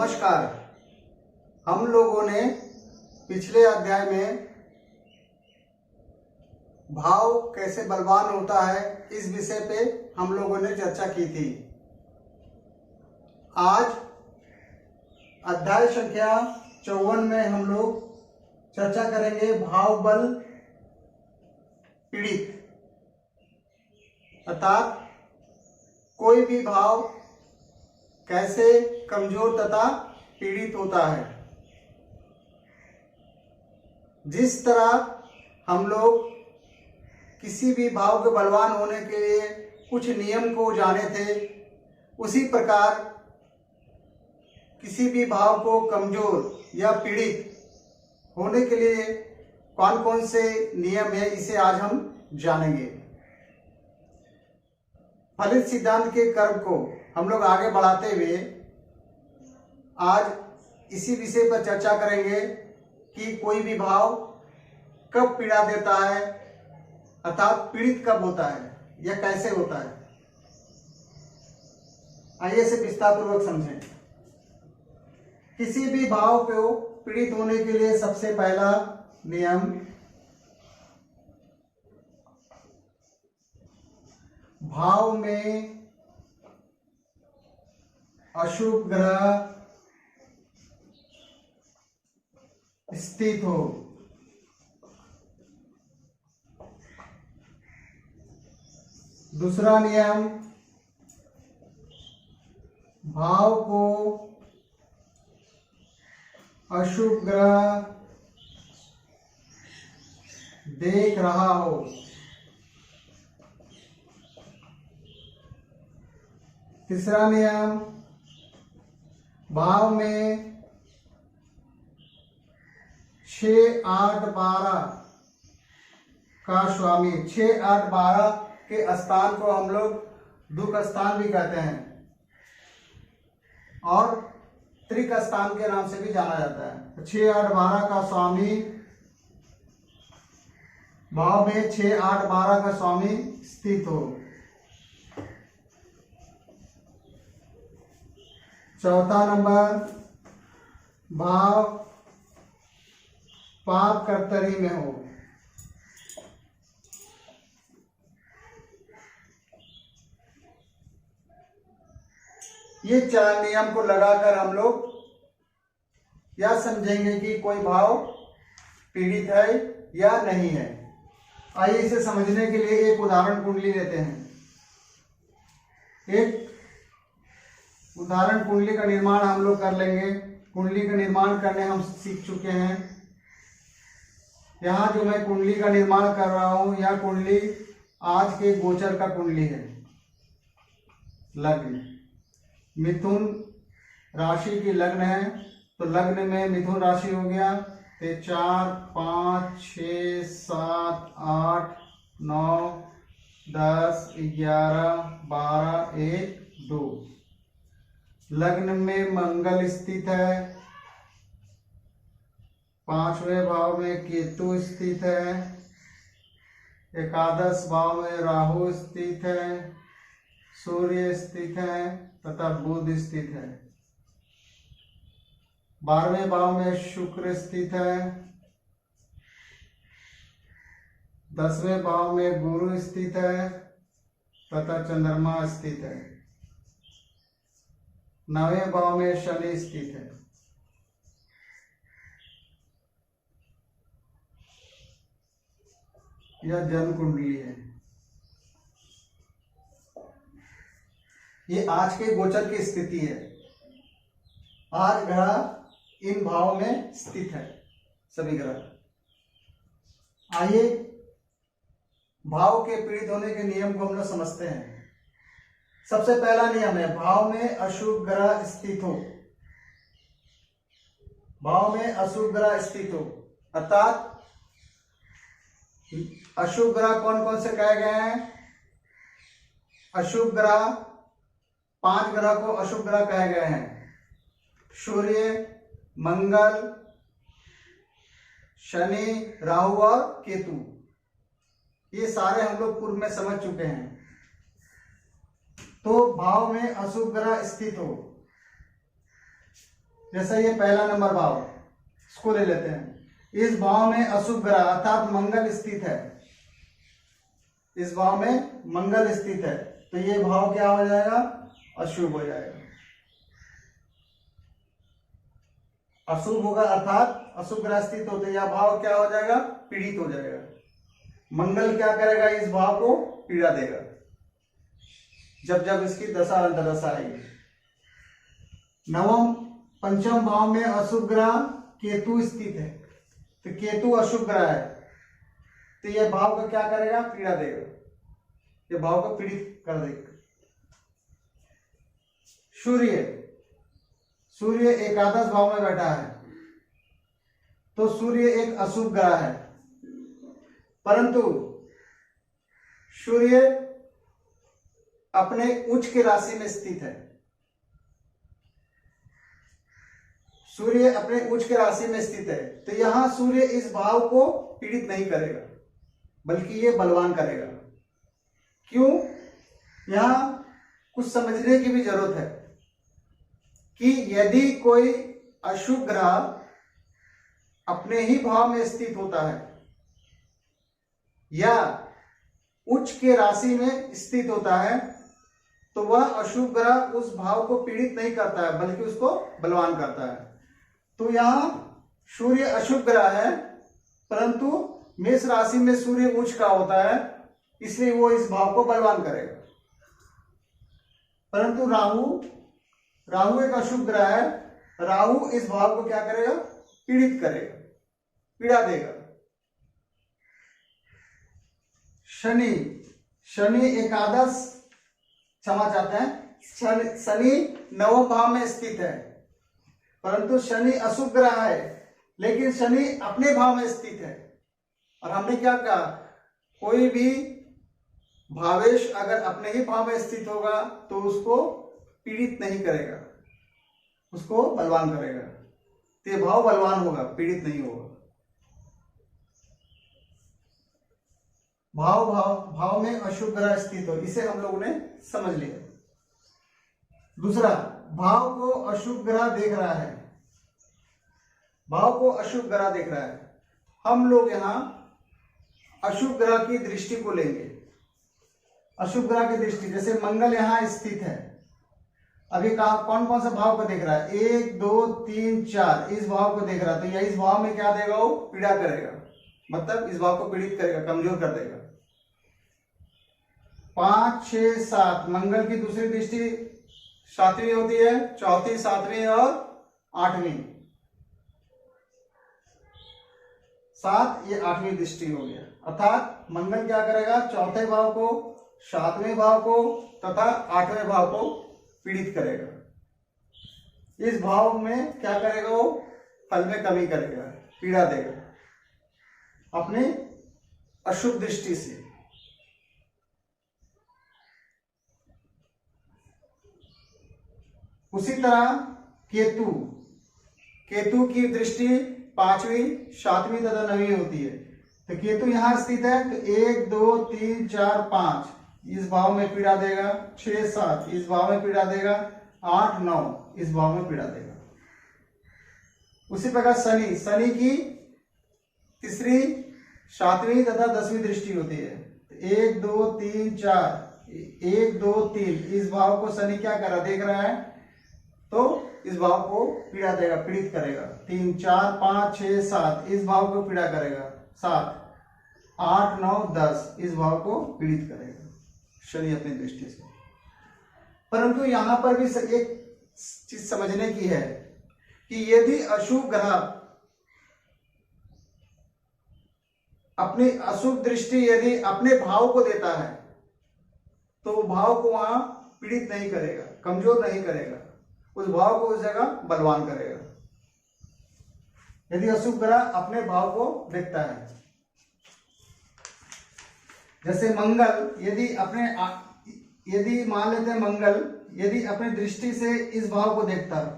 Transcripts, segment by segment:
नमस्कार। हम लोगों ने पिछले अध्याय में भाव कैसे बलवान होता है इस विषय पे हम लोगों ने चर्चा की थी। आज अध्याय संख्या 54 में हम लोग चर्चा करेंगे भाव बल पीड़ित, अर्थात कोई भी भाव कैसे कमजोर तथा पीड़ित होता है। जिस तरह हम लोग किसी भी भाव के बलवान होने के लिए कुछ नियम को जाने थे, उसी प्रकार किसी भी भाव को कमजोर या पीड़ित होने के लिए कौन कौन से नियम है, इसे आज हम जानेंगे। फलित सिद्धांत के कर्म को हम लोग आगे बढ़ाते हुए आज इसी विषय पर चर्चा करेंगे कि कोई भी भाव कब पीड़ा देता है, अर्थात पीड़ित कब होता है या कैसे होता है। आइए इसे विस्तार पूर्वक समझें। किसी भी भाव को पीड़ित होने के लिए सबसे पहला नियम भाव में अशुभ ग्रह स्थित हो। दूसरा नियम भाव को अशुभ ग्रह देख रहा हो। तीसरा नियम भाव में 6, 8, 12 का स्वामी। 6, 8, 12 के स्थान को हम लोग दुख स्थान भी कहते हैं और त्रिक स्थान के नाम से भी जाना जाता है। 6, 8, 12 का स्वामी भाव में 6, 8, 12 का स्वामी स्थित हो। चौथा नंबर भाव पाप कर्तरी में हो। ये 4 नियम को लगाकर हम लोग यह समझेंगे कि कोई भाव पीड़ित है या नहीं है। आइए इसे समझने के लिए एक उदाहरण कुंडली लेते हैं। एक उदाहरण कुंडली का निर्माण हम लोग कर लेंगे। कुंडली का निर्माण करने हम सीख चुके हैं। यहाँ जो मैं कुंडली का निर्माण कर रहा हूं, यह कुंडली आज के गोचर का कुंडली है। लग्न मिथुन राशि की लग्न है, तो लग्न में मिथुन राशि हो गया। तो 4, 5, 6, 7, 8, 9, 10, 11, 12, 1, 2। लग्न में मंगल स्थित है। 5वें भाव में केतु स्थित है। एकादश भाव में राहु स्थित है। सूर्य स्थित है तथा बुध स्थित है। 12वें भाव में शुक्र स्थित है। 10वें भाव में गुरु स्थित है तथा चंद्रमा स्थित है। 9वें भाव में शनि स्थित है। यह जन्म कुंडली है। ये आज के गोचर की स्थिति है। आज ग्रह इन भाव में स्थित है, सभी ग्रह। आइए भाव के पीड़ित होने के नियम को हम लोग समझते हैं। सबसे पहला नियम है भाव में अशुभ ग्रह स्थित हो। भाव में अशुभ ग्रह स्थित हो, अर्थात अशुभ ग्रह कौन कौन से कहे गए हैं। अशुभ ग्रह 5 ग्रह को अशुभ ग्रह कहे गए हैं। सूर्य, मंगल, शनि, राहु और केतु। ये सारे हम लोग पूर्व में समझ चुके हैं। तो भाव में अशुभ ग्रह स्थित हो, जैसा ये पहला नंबर भाव, इसको ले लेते हैं। इस भाव में अशुभ ग्रह अर्थात मंगल स्थित है, इस भाव में मंगल स्थित है, तो ये भाव क्या हो जाएगा? अशुभ हो जाएगा। अशुभ होगा अर्थात अशुभ ग्रह स्थित होते, यह भाव क्या हो जाएगा? पीड़ित हो जाएगा। मंगल क्या करेगा? इस भाव को पीड़ा देगा जब जब इसकी दशा अंतर्दशा आएगी। नवम पंचम भाव में अशुभ ग्रह केतु स्थित है, तो केतु अशुभ ग्रह है, तो यह भाव को क्या करेगा? पीड़ा देगा, यह भाव को पीड़ित कर देगा। सूर्य एकादश भाव में बैठा है, तो सूर्य एक अशुभ ग्रह है, परंतु सूर्य अपने उच्च की राशि में स्थित है। सूर्य अपने उच्च की राशि में स्थित है, तो यहां सूर्य इस भाव को पीड़ित नहीं करेगा, बल्कि ये बलवान करेगा। क्यों? यहां कुछ समझने की भी जरूरत है कि यदि कोई अशुभ ग्रह अपने ही भाव में स्थित होता है या उच्च के राशि में स्थित होता है, तो वह अशुभ ग्रह उस भाव को पीड़ित नहीं करता है, बल्कि उसको बलवान करता है। तो यहां सूर्य अशुभ ग्रह है, परंतु मेष राशि में सूर्य उच्च का होता है, इसलिए वो इस भाव को बलवान करेगा। परंतु राहु एक अशुभ ग्रह है, राहु इस भाव को क्या करेगा? पीड़ित करेगा, पीड़ा देगा। शनि एकादश, क्षमा चाहते हैं, शनि नवम भाव में स्थित है, परंतु शनि अशुभ ग्रह है, लेकिन शनि अपने भाव में स्थित है। और हमने क्या कहा? कोई भी भावेश अगर अपने ही भाव में स्थित होगा तो उसको पीड़ित नहीं करेगा, उसको बलवान करेगा। तो ये भाव बलवान होगा, पीड़ित नहीं होगा। भाव में अशुभ ग्रह स्थित हो, इसे हम लोगों ने समझ लिया। दूसरा, भाव को अशुभ ग्रह देख रहा है, भाव को अशुभ ग्रह देख रहा है। हम लोग यहां अशुभ ग्रह की दृष्टि को लेंगे। अशुभ ग्रह की दृष्टि, जैसे मंगल यहां स्थित है, अभी कहा कौन कौन सा भाव को देख रहा है? 1 2 3 4, इस भाव को देख रहा है, तो यह इस भाव में क्या देगा? वो पीड़ा करेगा, मतलब इस भाव को पीड़ित करेगा, कमजोर कर देगा। 5 6 7, मंगल की दूसरी दृष्टि सातवीं होती है, चौथी, सातवीं और आठवीं। 7 ये आठवीं दृष्टि हो गया, अर्थात मंगल क्या करेगा? चौथे भाव को, सातवें भाव को तथा आठवें भाव को पीड़ित करेगा। इस भाव में क्या करेगा? वो फल में कमी करेगा, पीड़ा देगा अपने अशुभ दृष्टि से। उसी तरह केतु की दृष्टि 5वीं, 7वीं तथा 9वीं होती है। तो केतु यहां स्थित है, तो 1 2 3 4 5 इस भाव में पीड़ा देगा, 6 7 इस भाव में पीड़ा देगा, 8 9 इस भाव में पीड़ा देगा। उसी प्रकार शनि की तीसरी, 7वीं तथा 10वीं दृष्टि होती है। 1 2 3 4 1 2 3 इस भाव को शनि क्या कर रहा? देख रहा है, तो इस भाव को पीड़ा देगा, पीड़ित करेगा। 3 4 5 6 7 इस भाव को पीड़ा करेगा, 7 8 9 10 इस भाव को पीड़ित करेगा शनि अपनी दृष्टि से। परंतु यहां पर भी एक चीज समझने की है कि यदि अशुभ ग्रह अपनी अशुभ दृष्टि यदि अपने भाव को देता है, तो वो भाव को वहां पीड़ित नहीं करेगा, कमजोर नहीं करेगा, उस भाव को उस जगह बलवान करेगा। यदि अशुभ ग्रह अपने भाव को देखता है, जैसे मंगल यदि मान लेते हैं मंगल यदि अपने दृष्टि से इस भाव को देखता है,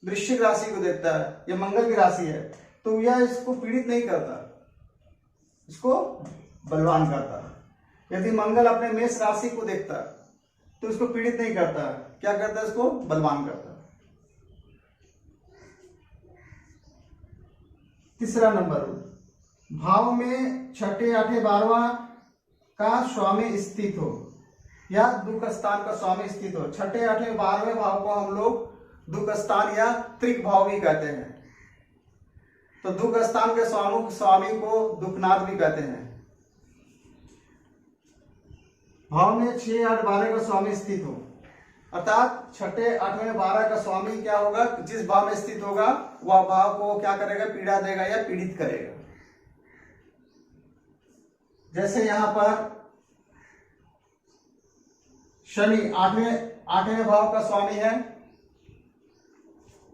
वृश्चिक राशि को देखता है, यह मंगल की राशि है, तो यह इसको पीड़ित नहीं करता, इसको बलवान करता है। यदि मंगल अपने मेष राशि को देखता है, तो इसको पीड़ित नहीं करता, क्या करता है? इसको बलवान करता है। तीसरा नंबर, भाव में छठे आठे बारहवां का स्वामी स्थित हो या दुख स्थान का स्वामी स्थित हो। छठे आठवें बारहवें भाव को हम लोग दुख स्थान या त्रिक भाव भी कहते हैं। तो दुख स्थान के स्वामी को दुखनाथ भी कहते हैं। भाव में 6 8 12 का स्वामी स्थित हो, अर्थात छठे आठवें 12 का स्वामी क्या होगा, जिस भाव में स्थित होगा वह भाव को क्या करेगा, पीड़ा देगा या पीड़ित करेगा। जैसे यहां पर शनि आठवें भाव का स्वामी है,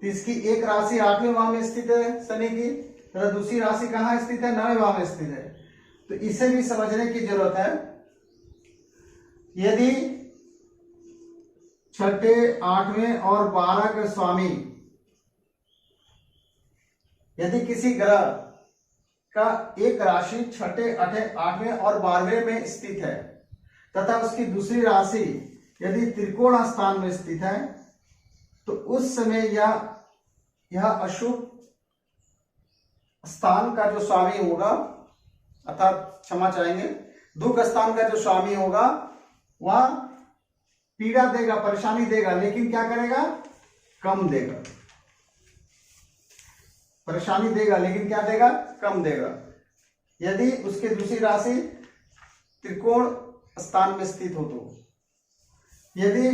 तो इसकी एक राशि 8वें भाव में स्थित है शनि की, तथा दूसरी राशि कहां स्थित है, 9वें भाव में स्थित है। तो इसे भी समझने की जरूरत है। यदि छठे आठवें और 12 के स्वामी यदि किसी ग्रह का एक राशि छठे आठवें और 12वें में स्थित है तथा उसकी दूसरी राशि यदि त्रिकोण स्थान में स्थित है, तो उस समय यह अशुभ स्थान का जो स्वामी होगा, अर्थात क्षमा चाहेंगे, दुख स्थान का जो स्वामी होगा वह पीड़ा देगा, परेशानी देगा, लेकिन क्या करेगा, कम देगा। परेशानी देगा लेकिन क्या देगा, कम देगा। यदि उसके दूसरी राशि त्रिकोण स्थान में स्थित हो तो यदि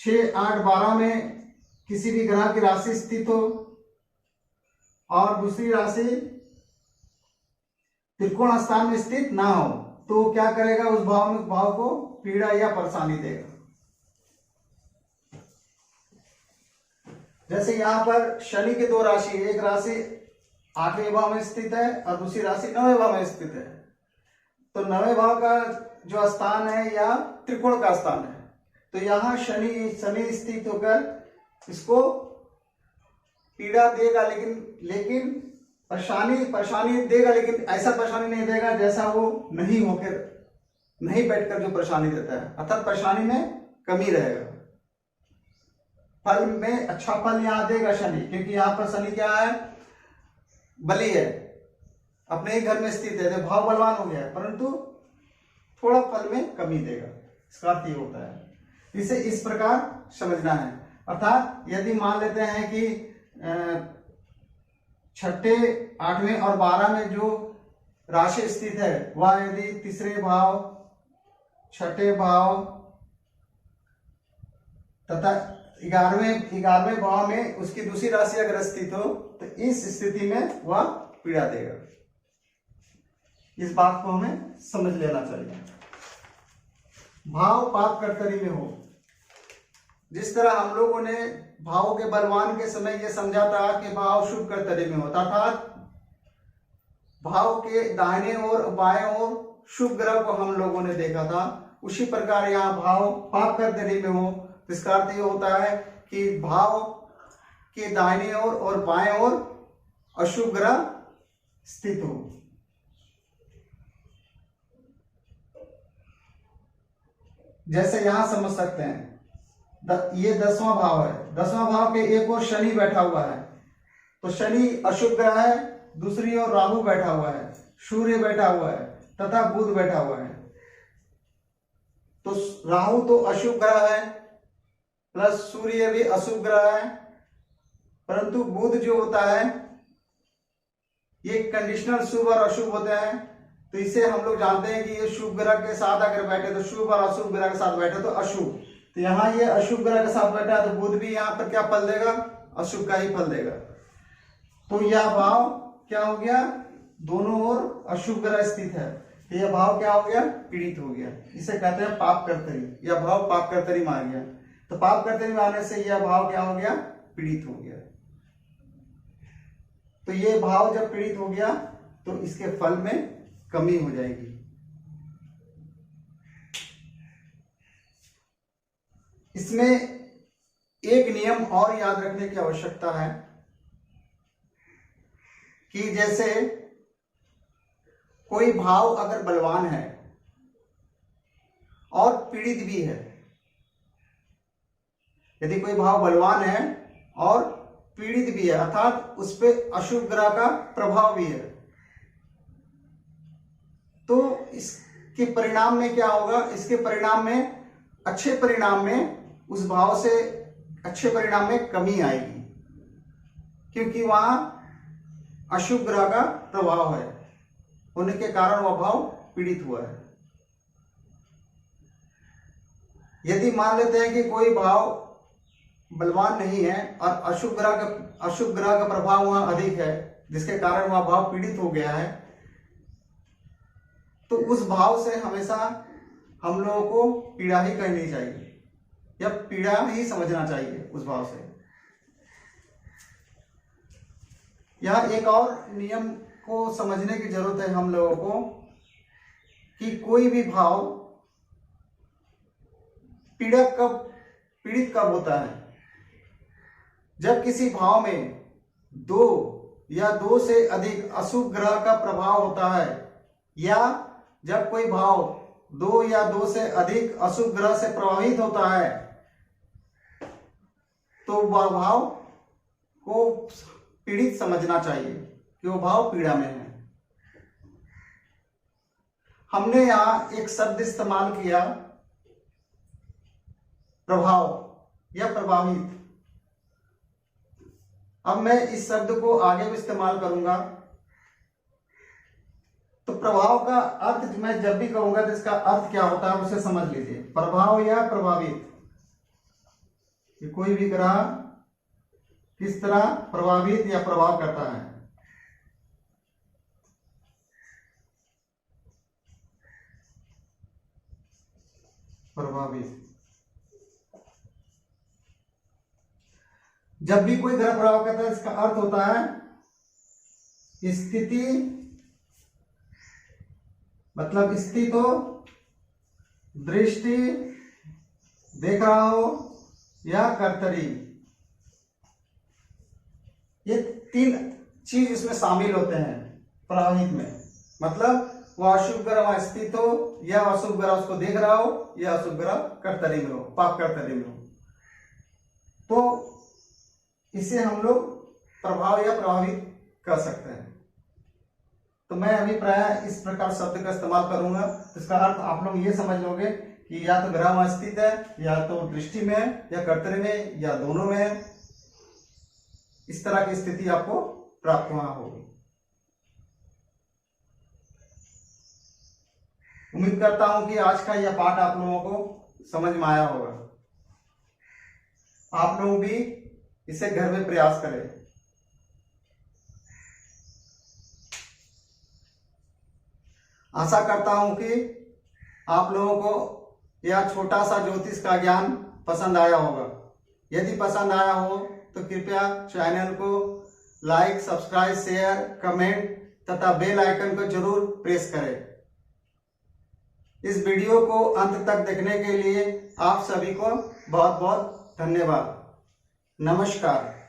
6 8 12 में किसी भी ग्रह की राशि स्थित हो और दूसरी राशि त्रिकोण स्थान में स्थित ना हो, तो क्या करेगा, उस भाव को पीड़ा या परेशानी देगा। जैसे यहां पर शनि के 2 राशि, एक राशि 8वें भाव में स्थित है और दूसरी राशि 9वें भाव में स्थित है। तो 9वें भाव का जो स्थान है या त्रिकोण का स्थान है, तो यहां शनि स्थित होकर इसको पीड़ा देगा, लेकिन परेशानी देगा, लेकिन ऐसा परेशानी नहीं देगा जैसा वो नहीं बैठकर जो परेशानी देता है, अर्थात परेशानी में कमी रहेगा। फल में अच्छा फल यहां देगा शनि, क्योंकि यहां पर शनि क्या है, बली है, अपने ही घर में स्थित है, तो भाव बलवान हो गया, परंतु थोड़ा फल में कमी देगा। इसका अर्थ ये होता है। इसे इस प्रकार समझना है। अर्थात यदि मान लेते हैं कि छठे आठवें और 12 में जो राशि स्थित है वह यदि तीसरे भाव, छठे भाव तथा 11वें भाव में उसकी दूसरी राशि अगर स्थित हो, तो इस स्थिति में वह पीड़ा देगा। इस बात को हमें समझ लेना चाहिए। भाव पाप कर्तरी में हो, जिस तरह हम लोगों ने भावों के बलवान के समय यह समझा था कि भाव शुभ कर्तरी में होता, अर्थात भाव के दाहिने ओर बाएं ओर शुभ ग्रह को हम लोगों ने देखा था। उसी प्रकार यहाँ भाव पाप कर्तरी में हो, इसका अर्थ ये होता है कि भाव के दाहिने ओर और बाएं ओर अशुभ ग्रह स्थित हो। जैसे यहां समझ सकते हैं, ये 10वां भाव है, 10वां भाव के एक ओर शनि बैठा हुआ है, तो शनि अशुभ ग्रह है, दूसरी ओर राहु बैठा हुआ है, सूर्य बैठा हुआ है तथा बुध बैठा हुआ है। तो राहु तो अशुभ ग्रह है प्लस सूर्य भी अशुभ ग्रह है, परंतु बुध जो होता है ये कंडीशनल शुभ और अशुभ होते हैं। तो इसे हम लोग जानते हैं कि ये शुभ ग्रह के साथ अगर बैठे तो शुभ और अशुभ ग्रह के साथ बैठे तो अशुभ। तो यहाँ ये अशुभ ग्रह के साथ बैठा है, तो बुध भी यहाँ पर क्या फल देगा, अशुभ का ही फल देगा। तो यह भाव क्या हो गया, दोनों ओर अशुभ ग्रह स्थित है, तो यह भाव क्या हो गया, पीड़ित हो गया। इसे कहते हैं पाप कर्तरी, यह भाव पाप कर्तरी में आ गया। तो पाप कर्तरी में आने से यह भाव क्या हो गया, पीड़ित हो गया। तो ये भाव जब पीड़ित हो गया तो इसके फल में कमी हो जाएगी। इसमें एक नियम और याद रखने की आवश्यकता है कि जैसे कोई भाव अगर बलवान है और पीड़ित भी है, यदि कोई भाव बलवान है और पीड़ित भी है, अर्थात उस पे अशुभ ग्रह का प्रभाव भी है। तो इसके परिणाम में क्या होगा, इसके परिणाम में अच्छे परिणाम में उस भाव से अच्छे परिणाम में कमी आएगी, क्योंकि वहां अशुभ ग्रह का प्रभाव है, होने के कारण वह भाव पीड़ित हुआ है। यदि मान लेते हैं कि कोई भाव बलवान नहीं है और अशुभ ग्रह का प्रभाव वहां अधिक है, जिसके कारण वह भाव पीड़ित हो गया है, तो उस भाव से हमेशा हम लोगों को पीड़ा ही करनी चाहिए या पीड़ा ही समझना चाहिए उस भाव से। यह एक और नियम को समझने की जरूरत है हम लोगों को कि कोई भी भाव पीड़ित कब होता है, जब किसी भाव में दो या दो से अधिक अशुभ ग्रह का प्रभाव होता है, या जब कोई भाव दो या दो से अधिक अशुभ ग्रह से प्रभावित होता है, तो वह भाव को पीड़ित समझना चाहिए कि वो भाव पीड़ा में है। हमने यहां एक शब्द इस्तेमाल किया, प्रभाव या प्रभावित। अब मैं इस शब्द को आगे भी इस्तेमाल करूंगा। तो प्रभाव का अर्थ मैं जब भी कहूंगा तो इसका अर्थ क्या होता है उसे समझ लीजिए। प्रभाव या प्रभावित, कि कोई भी ग्रह किस तरह प्रभावित या प्रभाव करता है। प्रभावित, जब भी कोई ग्रह प्रभाव करता है इसका अर्थ होता है स्थिति, मतलब स्थिति हो, दृष्टि, देख रहा हो, या कर्तरी। ये तीन चीज इसमें शामिल होते हैं प्रभावित में। मतलब वह अशुभ ग्रह वहां स्थित हो, या अशुभ ग्रह उसको देख रहा हो, या अशुभ ग्रह कर्तरी में हो, पाप कर्तरी में हो, तो इसे हम लोग प्रभाव या प्रभावित कर सकते हैं। तो मैं अभी प्राय इस प्रकार शब्द का इस्तेमाल करूंगा, इसका अर्थ आप लोग ये समझ लोगे कि या तो ग्रह वहां स्थित है, या तो दृष्टि में है, या कर्तरी में, या दोनों में है। इस तरह की स्थिति आपको प्राप्त वहां होगी। उम्मीद करता हूं कि आज का यह पाठ आप लोगों को समझ में आया होगा। आप लोग भी इसे घर में प्रयास करें। आशा करता हूं कि आप लोगों को यह छोटा सा ज्योतिष का ज्ञान पसंद आया होगा। यदि पसंद आया हो तो कृपया चैनल को लाइक, सब्सक्राइब, शेयर, कमेंट तथा बेल आइकन को जरूर प्रेस करें। इस वीडियो को अंत तक देखने के लिए आप सभी को बहुत बहुत धन्यवाद। नमस्कार।